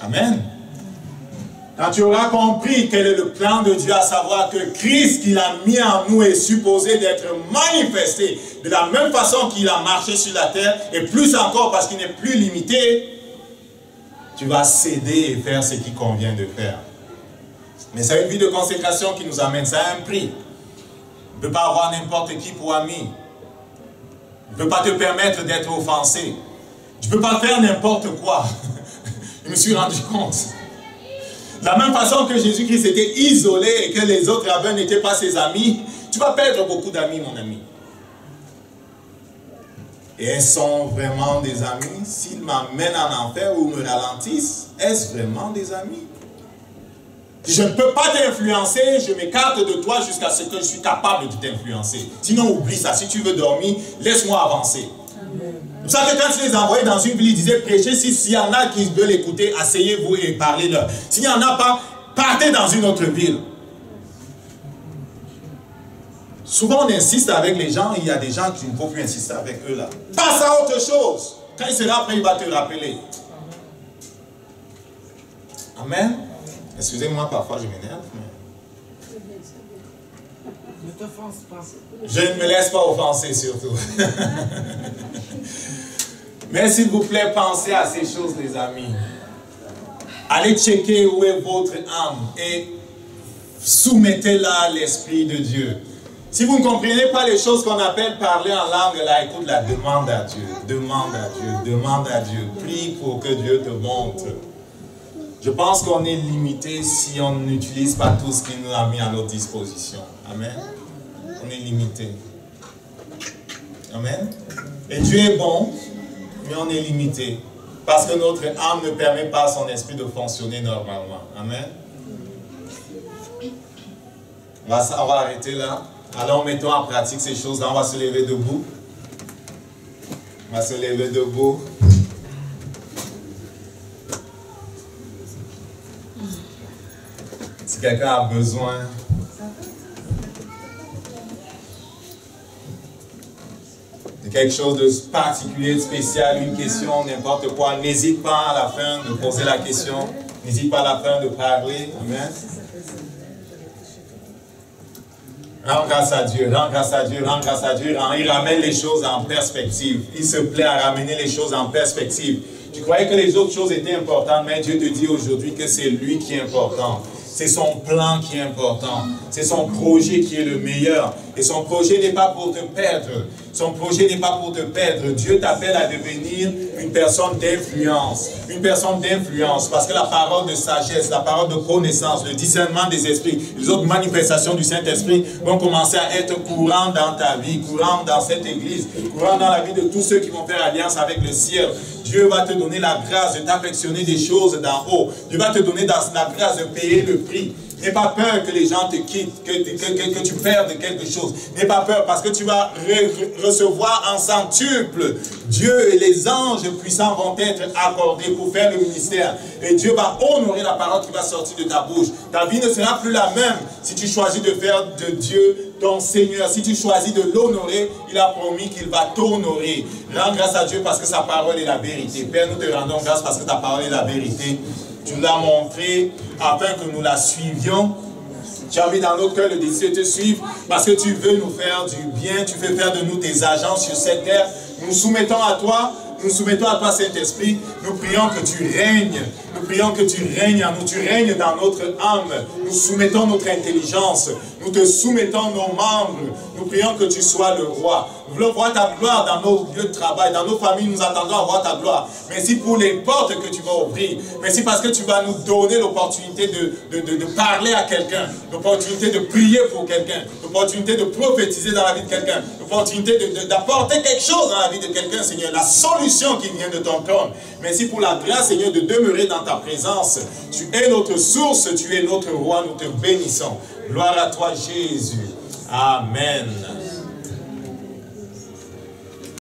Amen. Quand tu auras compris quel est le plan de Dieu, à savoir que Christ qu'il a mis en nous est supposé d'être manifesté de la même façon qu'il a marché sur la terre, et plus encore parce qu'il n'est plus limité, tu vas céder et faire ce qu'il convient de faire. Mais c'est une vie de consécration qui nous amène. Ça a un prix. On ne peut pas avoir n'importe qui pour ami. On ne peut pas te permettre d'être offensé. Tu ne peux pas faire n'importe quoi. Je me suis rendu compte. De la même façon que Jésus-Christ était isolé et que les autres rabbins n'étaient pas ses amis, tu vas perdre beaucoup d'amis, mon ami. Et elles sont vraiment des amis? S'ils m'amènent en enfer ou me ralentissent, est-ce vraiment des amis? Je ne peux pas t'influencer, je m'écarte de toi jusqu'à ce que je suis capable de t'influencer. Sinon, oublie ça. Si tu veux dormir, laisse-moi avancer. Vous savez, quand tu les envoyais dans une ville, ils disaient prêchez. S'il y en a qui veulent écouter, asseyez-vous et parlez-leur. S'il n'y en a pas, partez dans une autre ville. Souvent, on insiste avec les gens, il y a des gens qui ne faut plus insister avec eux là. Passe à autre chose. Quand il sera prêt, il va te rappeler. Amen. Excusez-moi, parfois je m'énerve. Mais... ne t'offense pas. Je ne me laisse pas offenser surtout. Mais s'il vous plaît, pensez à ces choses, les amis. Allez checker où est votre âme et soumettez-la à l'Esprit de Dieu. Si vous ne comprenez pas les choses qu'on appelle parler en langue, là, écoute-la, demande à Dieu, demande à Dieu, demande à Dieu. Prie pour que Dieu te montre. Je pense qu'on est limité si on n'utilise pas tout ce qu'il nous a mis à notre disposition. Amen. On est limité. Amen. Et Dieu est bon, mais on est limité. Parce que notre âme ne permet pas à son esprit de fonctionner normalement. Amen. On va arrêter là. Alors mettons en pratique ces choses-là. On va se lever debout. On va se lever debout. Si quelqu'un a besoin de quelque chose de particulier, de spécial, une question, n'importe quoi, n'hésite pas à la fin de poser la question. N'hésite pas à la fin de parler. Amen. Rends grâce à Dieu, rends grâce à Dieu, rends grâce à Dieu. Il ramène les choses en perspective. Il se plaît à ramener les choses en perspective. Tu croyais que les autres choses étaient importantes, mais Dieu te dit aujourd'hui que c'est lui qui est important. C'est son plan qui est important. C'est son projet qui est le meilleur. Et son projet n'est pas pour te perdre. Son projet n'est pas pour te perdre. Dieu t'appelle à devenir une personne d'influence. Une personne d'influence. Parce que la parole de sagesse, la parole de connaissance, le discernement des esprits, les autres manifestations du Saint-Esprit vont commencer à être courantes dans ta vie, courantes dans cette église, courantes dans la vie de tous ceux qui vont faire alliance avec le ciel. Dieu va te donner la grâce de t'affectionner des choses d'en haut. Dieu va te donner la grâce de payer le prix. N'aie pas peur que les gens te quittent, que tu perdes quelque chose. N'aie pas peur parce que tu vas recevoir en centuple. Dieu et les anges puissants vont être accordés pour faire le ministère. Et Dieu va honorer la parole qui va sortir de ta bouche. Ta vie ne sera plus la même si tu choisis de faire de Dieu ton Seigneur. Si tu choisis de l'honorer, il a promis qu'il va t'honorer. Rends grâce à Dieu parce que sa parole est la vérité. Père, nous te rendons grâce parce que ta parole est la vérité. Tu nous l'as montré afin que nous la suivions. Tu as mis dans notre cœur le désir de te suivre parce que tu veux nous faire du bien. Tu veux faire de nous des agents sur cette terre. Nous nous soumettons à toi. Nous soumettons à toi, Saint-Esprit. Nous prions que tu règnes. Nous prions que tu règnes en nous. Tu règnes dans notre âme. Nous soumettons notre intelligence. Nous te soumettons nos membres. Nous prions que tu sois le roi. Nous voulons voir ta gloire dans nos lieux de travail, dans nos familles. Nous attendons à voir ta gloire. Merci pour les portes que tu vas ouvrir. Merci parce que tu vas nous donner l'opportunité de parler à quelqu'un. L'opportunité de prier pour quelqu'un. L'opportunité de prophétiser dans la vie de quelqu'un. L'opportunité d'apporter quelque chose dans la vie de quelqu'un, Seigneur. La solution qui vient de ton trône. Merci pour la grâce, Seigneur, de demeurer dans ta présence. Tu es notre source, tu es notre roi. Nous te bénissons. Gloire à toi, Jésus. Amen.